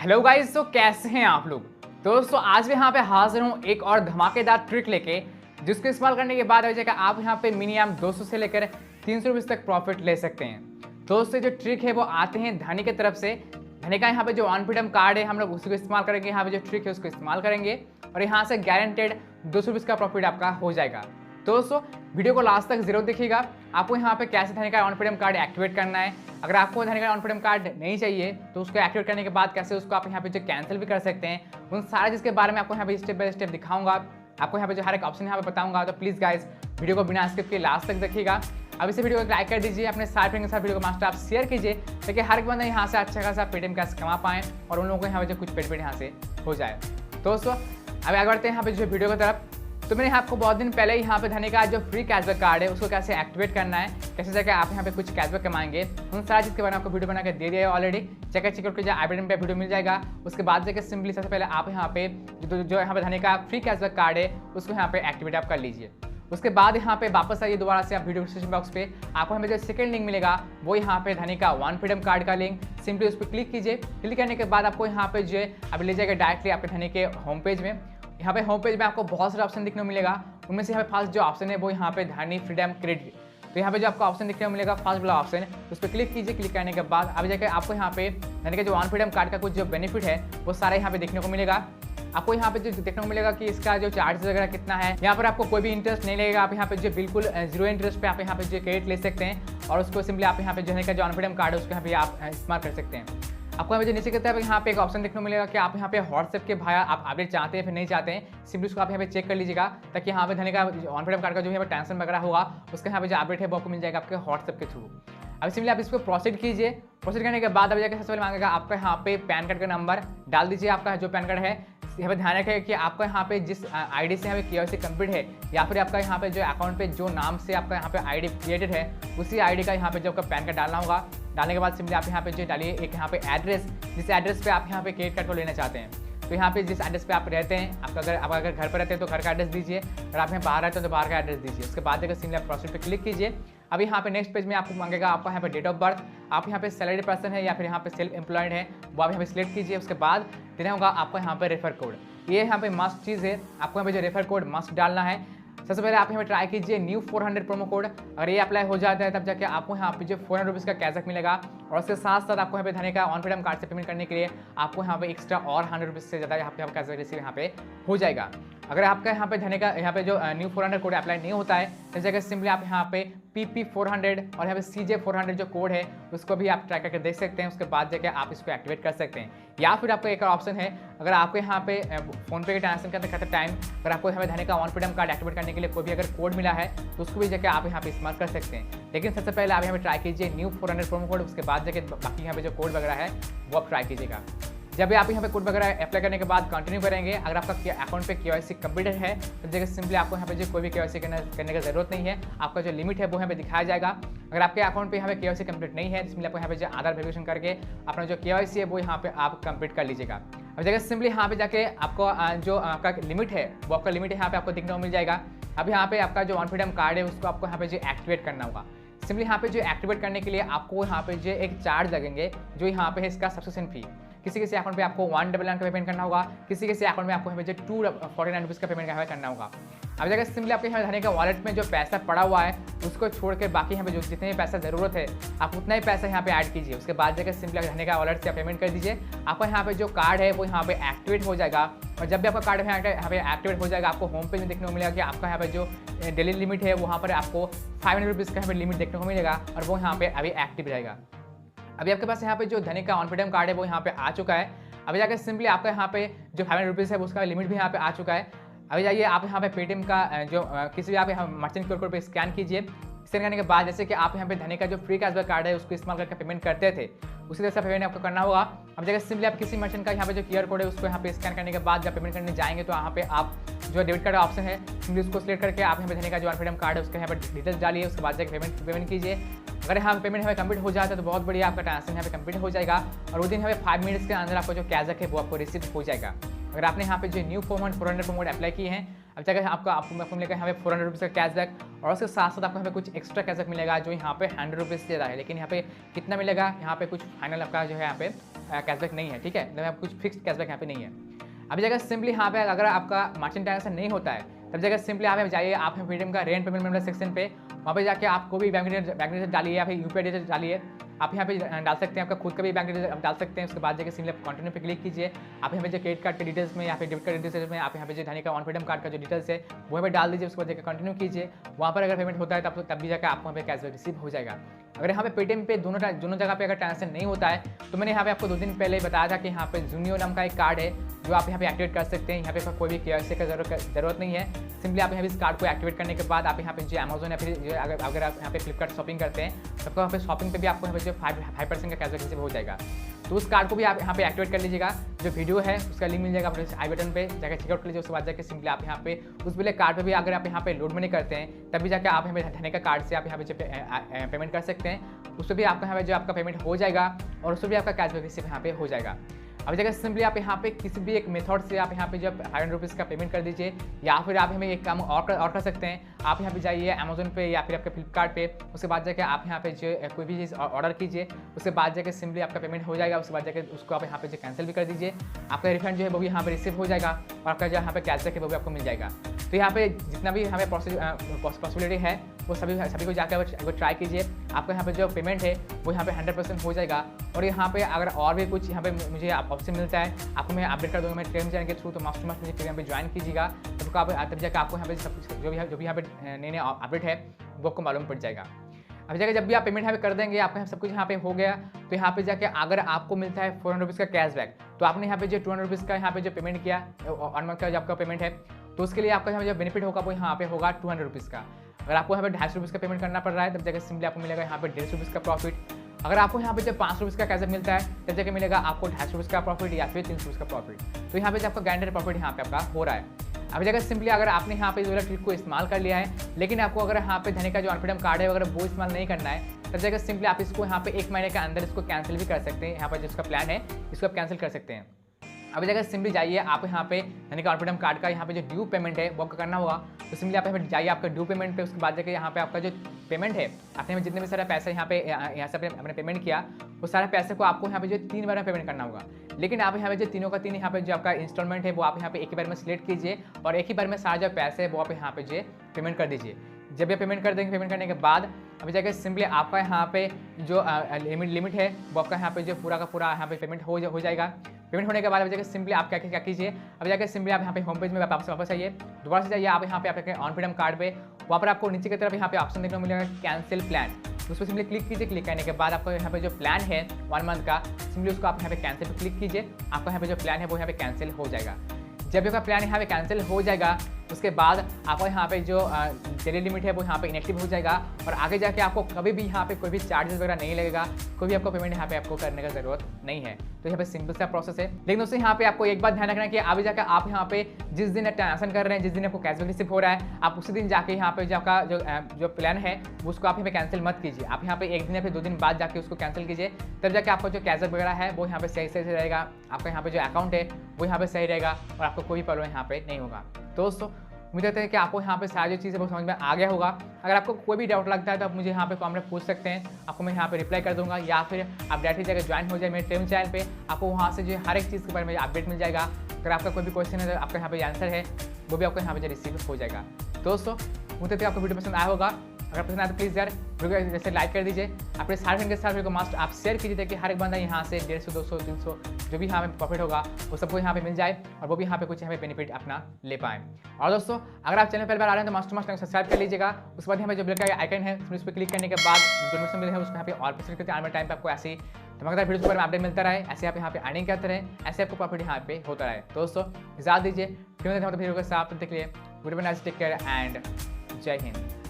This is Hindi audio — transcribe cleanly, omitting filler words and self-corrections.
हेलो गाइस, तो कैसे हैं आप लोग। दोस्तों आज मैं यहाँ पे हाजिर हूँ एक और धमाकेदार ट्रिक लेके, जिसको इस्तेमाल करने के बाद हो जाएगा आप यहाँ पे मिनिमम 200 से लेकर 300 रुपये तक प्रॉफिट ले सकते हैं। दोस्तों जो ट्रिक है वो आते हैं धनी की तरफ से। धनी का यहाँ पे जो ऑन फ्रीडम कार्ड है हम लोग उसी को इस्तेमाल करेंगे, यहाँ पे जो ट्रिक है उसको इस्तेमाल करेंगे और यहाँ से गारंटेड 200 रुपये का प्रॉफिट आपका हो जाएगा। दोस्तों वीडियो को लास्ट तक जरूर देखिएगा। आपको यहाँ पे कैसे धनी का ऑन फ्रीडम कार्ड एक्टिवेट करना है। अगर आपको धनी का ऑन फ्रीडम कार्ड नहीं चाहिए तो उसको एक्टिवेट करने के बाद कैसे उसको आप यहाँ पे जो कैंसिल भी कर सकते हैं, उन सारे चीज़ के बारे में आपको यहाँ पे स्टेप बाय स्टेप दिखाऊंगा। आपको यहाँ पे जो हर एक ऑप्शन यहाँ पे बताऊंगा। तो प्लीज़ गाइस वीडियो को बिना स्किप के लास्ट तक देखिएगा। अब इसे वीडियो को लाइक कर दीजिए, अपने सारे फ्रेंड के साथ वीडियो को मास्टर आप शेयर कीजिए ताकि हर एक बंदा यहाँ से अच्छा खासा पेटीएम कैश कमा पाएँ और उन लोगों को यहाँ पे जो कुछ पेट यहाँ से हो जाए। दोस्तों अब आगे बढ़ते हैं यहाँ पे जो वीडियो की तरफ। तो मैंने आपको बहुत दिन पहले यहाँ पे धनी का जो फ्री कैशबैक कार्ड है उसको कैसे एक्टिवेट करना है, कैसे जाकर आप यहाँ पे कुछ कैशबैक कमाएंगे, उन सारी चीज़ के बारे में आपको वीडियो बना के दे दिया है ऑलरेडी। चेकआउट कीजिए, आई बटन पे वीडियो मिल जाएगा। उसके बाद जाकर सिंपली सबसे पहले आप यहाँ पे जो यहाँ पे धनी का फ्री कैशबैक कार्ड है उसको यहाँ पे एक्टिवेट आप कर लीजिए। उसके बाद यहाँ पे वापस आइए दोबारा से आप वीडियो डिस्क्रिप्शन बॉक्स पे आपको हमें जो सेकंड लिंक मिलेगा वो यहाँ पे धनी का वन फ्रीडम कार्ड का लिंक, सिंपली उस पर क्लिक कीजिए। क्लिक करने के बाद आपको यहाँ पे जो है अब ले जाएगा डायरेक्टली आपके धनी के होम पेज में। यहाँ पे होम पेज में आपको बहुत सारे ऑप्शन दिखने को मिलेगा, उनमें से यहाँ पे फर्स्ट जो ऑप्शन है वो यहाँ पे धनी फ्रीडम क्रेडिट। तो यहाँ पे जो आपको ऑप्शन दिखने को मिलेगा फर्स्ट वाला ऑप्शन, उस पर क्लिक कीजिए। क्लिक करने के बाद अब जाकर आपको यहाँ पे धनी का जो वन फ्रीडम कार्ड का कुछ जो बेनिफिट है वो सारा यहाँ पे देखने को मिलेगा। आपको यहाँ पे जो देखने को मिलेगा कि इसका जो चार्जेस वगैरह कितना है। यहाँ पर आपको कोई भी इंटरेस्ट नहीं लगेगा। आप यहाँ पे जो बिल्कुल जीरो इंटरेस्ट पे आप यहाँ पे जो क्रेडिट ले सकते हैं और उसको सिंपली आप यहाँ पे जो है ऑन फ्रीडम कार्ड है उसको यहाँ पे आप इस्तेमाल कर सकते हैं। आपको यहाँ पे नीचे की तरफ यहाँ पे एक ऑप्शन देखने को मिलेगा कि आप यहाँ पे व्हाट्सएप के भाया आप अपडेट चाहते हैं फिर नहीं चाहते हैं, सिंपली उसको आप यहाँ पे चेक कर लीजिएगा ताकि यहाँ पे धनी का ऑन फ्रीडम कार्ड का जो यहाँ पे ट्रांसफर वगैरह होगा उसका यहाँ पे जो अपडेट है वो आपको मिल जाएगा आपके व्हाट्सएप के थ्रू। अब सिंपली आप इसको प्रोसीड कीजिए। प्रोसीड करने के बाद अब जाकर सबसे पहले मांगेगा आपका यहाँ पे पैन कार्ड का नंबर डाल दीजिए। आपका जो पैन कार्ड है यहाँ पे ध्यान रखें कि आपका यहाँ पे जिस आईडी से यहाँ पे KYC कंप्लीट है या फिर आपका यहाँ पे जो अकाउंट पे जो नाम से आपका यहाँ पे आईडी क्रिएटेड है उसी आईडी का यहाँ पे जो आपका पैन कार्ड डालना होगा। डालने के बाद सिंपली आप यहाँ पे जो डालिए एक यहाँ पे एड्रेस, जिस एड्रेस पे आप यहाँ पे क्रेडिट कार्ड को लेना चाहते हैं। तो यहाँ पे जिस एड्रेस पे आप रहते हैं, आप अगर घर पर रहते हैं तो घर का एड्रेस दीजिए, अगर आप यहाँ बाहर रहते हैं तो बाहर का एड्रेस दीजिए। उसके बाद अगर सिंपली आप प्रोसीड पे क्लिक कीजिए। अब यहाँ पे नेक्स्ट पेज में आपको मांगेगा आपका यहाँ पे डेट ऑफ बर्थ, आप यहाँ पे सैलरी पर्सन है या फिर यहाँ पे सेल्फ एम्प्लॉयड है वो आप यहाँ पे सिलेक्ट कीजिए। उसके बाद देना होगा आपको यहाँ पे रेफर कोड, ये यहाँ पे मस्ट चीज़ है, आपको यहाँ पे जो रेफर कोड मस्ट डालना है। सबसे पहले आप यहाँ पे ट्राई कीजिए न्यू 400 प्रोमो कोड, अगर ये अप्लाई हो जाता है तब जाके आपको यहाँ पे जो 400 रुपीज़ का कैशबैक मिलेगा और उसके साथ साथ आपको यहाँ पे धनी का ऑन फ्रीडम कार्ड से पेमेंट करने के लिए आपको यहाँ पे एक्स्ट्रा और 100 रुपीज़ से ज़्यादा यहाँ पे कैशबैक रिसीव यहाँ पे हो जाएगा। अगर आपका यहाँ पे धनी का यहाँ पे जो न्यू 400 कोड अप्लाई नहीं होता है तो जगह सिंपली आप यहाँ पे PP400 और यहाँ पे CJ400 जो कोड है उसको भी आप ट्राई करके देख सकते हैं। उसके बाद जाके आप इसको एक्टिवेट कर सकते हैं। या फिर आपका एक और ऑप्शन है, अगर आपको यहाँ पे फोन पे के ट्रांजेक्शन करते टाइम अगर आपको यहाँ पे धनी का ऑन फ्रीडम कार्ड एक्टिवेट करने के लिए कोई भी अगर कोड मिला है तो उसको भी जाके आप यहाँ पे इस्तेमाल कर सकते हैं। लेकिन सबसे पहले आप यहाँ पे ट्राई कीजिए न्यू 400 प्रोमो कोड, उसके बाद जाके बाकी यहाँ पे जो कोड वगैरह है वो आप ट्राई कीजिएगा। जब भी आप यहाँ पे कोड वगैरह अप्लाई करने के बाद कंटिन्यू करेंगे, अगर आपका अकाउंट पे KYC कंप्लीटेड है तो जगह सिंपली आपको यहाँ पे जो कोई भी KYC करने की जरूरत नहीं है। आपका जो लिमिट है वो यहाँ पे दिखाया जाएगा। अगर आपके अकाउंट पे यहाँ पे KYC कंप्लीट नहीं है तो सिंपली आपको यहाँ पे जो आधार वेरिफिकेशन करके अपना जो KYC है वो यहाँ पे आप कंप्लीट कर लीजिएगा। अब जगह सिंपली यहाँ पे जाके आपको जो आपका लिमिट है वो आपका लिमिट यहाँ पे आपको देखने को मिल जाएगा। अब यहाँ पे आपका जो ऑन फ्रीडम कार्ड है उसको आपको यहाँ पे जो एक्टिवेट करना होगा। सिंपली यहाँ पे जो एक्टिवेट करने के लिए आपको यहाँ पे जो एक चार्ज लगेंगे जो यहाँ पे है इसका सब्सक्रिप्शन फी। किसी किसी अकाउंट पे आपको 199 का पेमेंट करना होगा, किसी किसी अकाउंट में आपको यहाँ पे जो 249 रुपीज़ का पेमेंट यहाँ पे करना होगा। अब जगह सिंपली आपके यहाँ धनी का वॉलेट में जो पैसा पड़ा हुआ है उसको छोड़ के बाकी यहाँ पे जो जितने भी पैसा ज़रूरत है आप उतना ही पैसा यहाँ पे ऐड कीजिए। उसके बाद जगह सिंपली धनी का वॉलेट से आप पेमेंट कर दीजिए। आपका यहाँ पे जो कार्ड है वो यहाँ पे एक्टिवेट हो जाएगा और जब भी आपका कार्ड यहाँ पे एक्टिवेट हो जाएगा आपको होम पेज में देखने को मिलेगा कि आपका यहाँ पे जो डेली लिमिट है वहाँ पर आपको 500 रुपीज़ का यहाँ पे लिमिट देखने को मिलेगा और वो यहाँ पे अभी एक्टिव रहेगा। अभी आपके पास यहाँ पे जो धनी का ऑन फ्रीडम कार्ड है वो यहाँ पे आ चुका है। अभी जाकर सिंपली आपका यहाँ पे जो 500 रुपीज़ है उसका लिमिट भी यहाँ पे आ चुका है। अभी जाइए आप यहाँ पे पेटीएम का जो किसी भी आप यहाँ मर्चेंट क्यूआर कोड पे स्कैन कीजिए। स्कैन करने के बाद जैसे कि आप यहाँ पे धनी का जो फ्री कैशबैक कार्ड है उसको इस्तेमाल करके पेमेंट करते थे उसी तरह से पेमेंट आपको करना होगा। अब जगह सिंपली आप किसी मर्चेंट का यहाँ पे जो QR कोड है उसको यहाँ पे स्कैन करने के बाद जब पेमेंट करने जाएंगे तो यहाँ पे आप जो डेबिट कार्ड ऑप्शन है सिंपली उसको सिलेक्ट करके आप यहाँ पे धनी का जो ऑन फ्रीडम कार्ड है उसका यहाँ पे डिटेल्स डालिए। उसके बाद जाकर पेमेंट कीजिए। अगर यहाँ पेमेंट हमें कंप्लीट हो जाता है तो बहुत बढ़िया, आपका ट्रांजेक्शन यहाँ पे कंप्लीट हो जाएगा और उस दिन यहाँ पे 5 मिनट्स के अंदर आपको जो कैशबैक है वो आपको रिसीव हो जाएगा। अगर आपने यहाँ पे जो न्यू 400 प्रोमो कोड अप्लाई किए हैं अब जगह आपको मिलेगा यहाँ पे 400 रुपीज़ का कैशबैक और उसके साथ साथ आपको यहाँ पे कुछ एक्स्ट्रा कैशबैक मिलेगा जो यहाँ पे 100 रुपीज़ से ज़्यादा है। लेकिन यहाँ पे कितना मिलेगा, यहाँ पे कुछ फाइनल आपका जो है यहाँ पे कैशबैक नहीं है, ठीक है, मतलब कुछ फिक्स्ड कैशबैक यहाँ पे नहीं है। अभी जगह सिंपली यहाँ पे अगर आपका मर्चेंट ट्रांजैक्शन नहीं होता है तब जगह सिंपली यहाँ पे जाइए, आप पेटीएम का रेंट पेमेंट मेथड सेक्शन पे, वहाँ पे जाके आपको भी बैंक डिटेल डालिए या फिर यूपीआई डिटेल डालिए। आप यहाँ पे डाल सकते हैं, आपका खुद का भी बैंक डिटेल डाल सकते हैं। उसके बाद जाकर सिंपली कंटिन्यू पे क्लिक कीजिए। आप यहाँ पे जो क्रेडिट कार्ड के डिटेल्स में या फिर डेबिट कार्ड डिटेल्स में आप यहाँ पे जो धनी का ऑन फ्रीडम कार्ड का जो डिटेल्स है वो यहाँ पे डाल दीजिए। उसके बाद जाकर कंटिन्यू कीजिए। वहाँ पर अगर पेमेंट होता है तब भी जाकर आपको वहाँ पे कैशबैक रिसीव हो जाएगा। अगर यहाँ पे पेटीएम पे दोनों जगह पे अगर ट्रांजेक्शन नहीं होता है तो मैंने यहाँ पे आपको 2 दिन पहले बताया था कि यहाँ पे जूनियो नाम का एक कार्ड है जो आप यहाँ पे एक्टिवेट कर सकते हैं। यहाँ पे कोई भी केवाईसी का जरूरत नहीं है। सिंपली आप यहाँ पे इस कार्ड को एक्टिवेट करने के बाद आप यहाँ पे जो अमेजोन या फिर अगर आप यहाँ पे फ्लिपकार्ट शॉपिंग करते हैं तब यहाँ पे शॉपिंग पे भी आपको यहाँ पे जो 5% का कैशबैक रिसीव हो जाएगा। तो उस कार्ड को भी आप यहाँ पे एक्टिवेट कर लीजिएगा। जो वीडियो है उसका लिंक मिल जाएगा अपने आई बटन पे, जाकर चेकआउट कर लीजिए। उसके बाद जाकर सिंपली आप यहाँ पे उस वाले कार्ड पे भी अगर आप यहाँ पे लोड मनी करते हैं तब भी जाकर आप यहाँ पे धनी का कार्ड से आप यहाँ पे पेमेंट कर सकते हैं। उससे भी आपका यहाँ पे जो आपका पेमेंट हो जाएगा और उससे भी आपका कैशबैक रिसीव यहाँ पे हो जाएगा। अब जगह सिंपली आप यहाँ पे किसी भी एक मेथड से आप यहाँ पे जो 500 रुपीज़ का पेमेंट कर दीजिए, या फिर आप हमें एक काम और कर सकते हैं। आप यहाँ पे जाइए अमेजोन पे या फिर आपके फ्लिपकार्ट पे, उसके बाद जाके आप यहाँ पे जो कोई भी चीज़ ऑर्डर कीजिए। उसके बाद जाके सिंपली आपका पेमेंट हो जाएगा। उसके बाद जाके उसको आप यहाँ पे जो कैंसिल भी कर दीजिए, आपका रिफंड जो है वो भी यहाँ पे रिसीव हो जाएगा और आपका जो यहाँ पे कैशबैक है वो भी आपको मिल जाएगा। तो यहाँ पे जितना भी हमें पॉसिबिलिटी है वो सभी को जाकर ट्राई कीजिए। आपका यहाँ पे जो पेमेंट है वो यहाँ पे 100% हो जाएगा। और यहाँ पे अगर और भी कुछ यहाँ पे मुझे ऑप्शन मिलता है आपको मैं अपडेट कर दूँगा मैं टेलीग्राम चैनल के थ्रू। तो मस्ट मुझे टेलीग्राम पे ज्वाइन कीजिएगा, तब जाकर आपको यहाँ पे सब कुछ जो भी यहाँ पे नए अपडेट है वो आपको मालूम पड़ जाएगा। अब जाकर जब भी आप पेमेंट यहाँ पे कर देंगे आपका सब कुछ यहाँ पे हो गया। तो यहाँ पे जाके अगर आपको मिलता है 400 रुपीज़ का कैशबैक, तो आपने यहाँ पे जो 200 रुपीज़ का यहाँ पे जो पेमेंट किया ऑन मंथ का जो आपका पेमेंट है तो उसके लिए आपका यहाँ जो बेनिफिट होगा वो यहाँ पे होगा 200 रुपीज़ का। अगर आपको यहाँ पे 250 रुपीज़ का पेमेंट करना पड़ रहा है तब जाकर सिंपली आपको मिलेगा यहाँ पे 150 रुपीज़ का प्रॉफिट। अगर आपको यहाँ पे जब 500 रुपीज़ का कैशबैक मिलता है तब जाकर मिलेगा आपको 250 रुपीज़ का प्रॉफिट या फिर 300 रुपीज़ का प्रॉफिट। तो यहाँ पे आपका गारंटेड प्रॉफिट यहाँ पे आपका हो रहा है। अभी जगह सिंपली अगर आपने यहाँ पे इस वाला ट्रिक को इस्तेमाल कर लिया है, लेकिन आपको अगर यहाँ पे धनी का जो अनफ्रीडम कार्ड है अगर वो इस्तेमाल नहीं करना है तब जगह सिंपली आप इसको यहाँ पे 1 महीने के अंदर इसको कैंसिल भी कर सकते हैं। यहाँ पर जिसका प्लान है इसको आप कैंसिल कर सकते हैं। अभी जगह सिंपली जाइए, आप यहाँ पे धनी का अनफ्रीडम कार्ड का यहाँ पे जो ड्यू पेमेंट है वो आपको करना होगा। तो सिंपली आप यहाँ पे जाइए आपका ड्यू पेमेंट पे, उसके बाद जाकर यहाँ पे आपका जो पेमेंट है आपने जितने भी सारा पैसा यहाँ से आपने पेमेंट किया वो सारे पैसे को आपको यहाँ पे जो 3 बार में पेमेंट करना होगा। लेकिन आप यहाँ पे जो तीनों का तीन यहाँ पे जो आपका इंस्टॉलमेंट है वो आप यहाँ पे एक ही बार में सिलेक्ट कीजिए और एक ही बार में सारा जो पैसे है वो आप यहाँ पे जो पेमेंट कर दीजिए। जब ये पेमेंट कर देंगे, पेमेंट करने के बाद अभी जाकर सिंपली आपका यहाँ पे जो लिमिट है वो आपका यहाँ पे जो पूरा का पूरा यहाँ पे पेमेंट हो जाएगा। पेमेंट होने के बाद अभी जाकर सिंपली आप क्या कीजिए, अभी जाकर सिंपली आप यहाँ पे होम पेज में वापस आइए, दोबारा से जाइए आप यहाँ पे आपके ऑन फ्रीडम कार्ड पे, वहाँ पर आपको नीचे की तरफ यहाँ पे ऑप्शन देखने को मिलेगा कैंसिल प्लान। उस पर सिंपली क्लिक कीजिए। क्लिक करने के बाद आपको यहाँ पे जो प्लान है 1 मंथ का सिंपली उसको आप यहाँ पे कैंसिल पे क्लिक कीजिए। आपका यहाँ पे जो प्लान है वो यहाँ पे कैंसिल हो जाएगा। जब आपका प्लान यहाँ पे कैंसिल हो जाएगा उसके बाद आपको यहाँ पे जो डेली लिमिट है वो यहाँ पे इनएक्टिव हो जाएगा और आगे जाके आपको कभी भी यहाँ पे कोई भी चार्जेस वगैरह नहीं लगेगा, कोई भी आपको पेमेंट यहाँ पे आपको करने का जरूरत नहीं है। तो यहाँ पे सिंपल सा प्रोसेस है। लेकिन दोस्तों यहाँ पे आपको एक बात ध्यान रखना है कि आगे जाकर आप यहाँ पे जिस दिन ट्रांजेक्शन कर रहे हैं, जिस दिन आपको कैशबैक रिसीव हो रहा है, आप उसी दिन जाके यहाँ पे जो आपका जो प्लान है उसको आप यहाँ पे कैंसिल मत कीजिए। आप यहाँ पे 1 दिन या फिर 2 दिन बाद जाके उसको कैंसिल कीजिए, तब जाके आपका जो कैशबैक वगैरह है वो यहाँ पे सही से रहेगा। आपका यहाँ पे जो अकाउंट है वो यहाँ पे सही रहेगा और आपको कोई भी प्रॉब्लम यहाँ पे नहीं होगा। दोस्तों उम्मीद करते हैं कि आपको यहाँ पे सारी जो चीज़ें वो समझ में आ गया होगा। अगर आपको कोई भी डाउट लगता है तो आप मुझे यहाँ पे कमेंट में पूछ सकते हैं, आपको मैं यहाँ पे रिप्लाई कर दूंगा, या फिर आप डायरेक्टली जगह ज्वाइन हो जाए मेरे टेलीग्राम चैनल पे, आपको वहाँ से जो हर एक चीज़ के बारे में अपडेट मिल जाएगा। अगर आपका कोई भी क्वेश्चन है तो आपका यहाँ पे आंसर है वो भी आपको यहाँ पे रिसीव हो जाएगा। दोस्तों उम्मीद करते हैं आपको वीडियो पसंद आया होगा। अगर पसंद आए तो प्लीज़ यार वीडियो जैसे लाइक कर दीजिए, अपने सारे फ्रेंड के साथ वीडियो को मस्ट आप शेयर कीजिए ताकि हर एक बंदा यहाँ से 150, 200, 300 जो भी यहाँ पे प्रॉफिट होगा वो सबको यहाँ पे मिल जाए और वो भी यहाँ पे कुछ यहाँ पे बेनिफिट अपना ले पाएँ। और दोस्तों अगर आप चैनल पहली बार आ रहे हैं तो मस्ट सब्सक्राइब कर लीजिएगा। उसके बाद यहाँ पे जो ब्लैक का आइकन है उस पर क्लिक करने के बाद जो नोटिफिकेशन मिले हैं उसको यहाँ पे ऑल पर करके आने वाले टाइम पे आपको ऐसे ही धमाकेदार वीडियो के बारे में अपडेट मिलता रहे, ऐसे आप यहाँ पे अर्निंग करते रहे, ऐसे आपको प्रॉफिट यहाँ पे होता रहे। दोस्तों इजाज़त दीजिए, फिर वीडियो के साथ, तब तक के लिए वीडियो बनाइए, टेक केयर एंड जय हिंद।